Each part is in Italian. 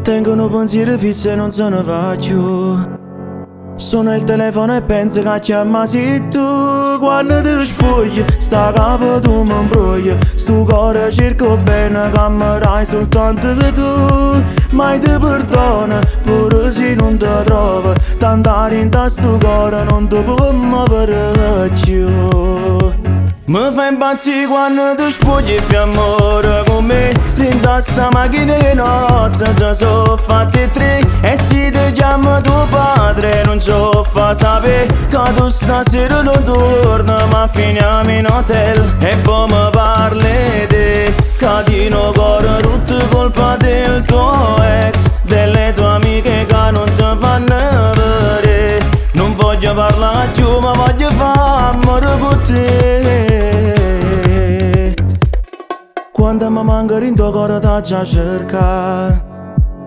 Tengono pensieri fissi e non se ne va più. Suona il telefono e penso che chiamasi tu. Quando ti spogli, sta capo tu mi imbrogli. Sto cuore cerco bene che mi dai soltanto che tu. Mai ti perdona, pure se non ti trovo. Tanto in sto cuore non ti può muovere più. Mi fai impazzire quando ti spogli e fai amore con me. Rinda sta macchina che notte se sono fatti tre. E se ti chiama tuo padre non so fa sapere che tu stasera non torni ma finiamo in hotel. E poi mi parli di catino cuore rotto colpa del tuo ex, delle tue amiche che non si fanno vedere. Non voglio parlare più ma voglio fare amore con te. Quando mi manca in tuo cuore ti già cerca.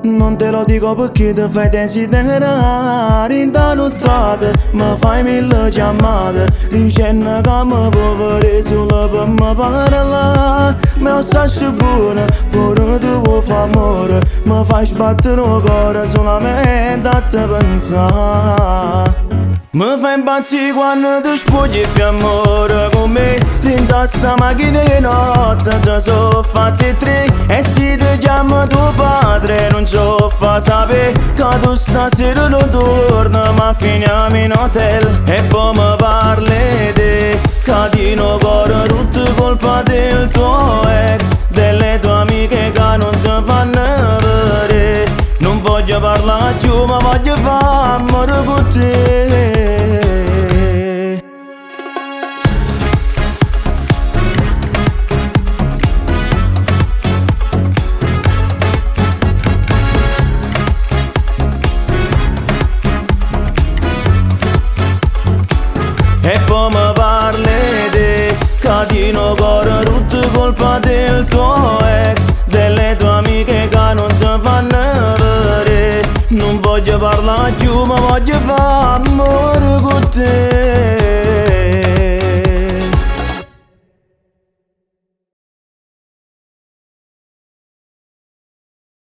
Non te lo dico perché ti fai desiderare. In da nottata mi fai mille chiamate dicendo che mi puoi vedere solo per me parlare. Mi sai buona, pure tu vuoi fare amore. Mi fai sbattere il cuore solamente a te pensare. Mi fai impazzire quando ti spogli e fai amore con me. Rinda sta macchina che notte se sono fatti tre. E se ti chiama tuo padre non so fa sapere che tu stasera non torni ma finiamo in hotel. E poi mi parli di catino cuore rotto colpa del tuo ex, delle tue amiche che non si fanno vedere. Non voglio parlare più ma voglio fare amore con te. E poi mi parli di catino cuore rotto colpa del tuo ex, delle tue amiche che non si fanno vedere. Non voglio parlare più ma voglio fare amore con te.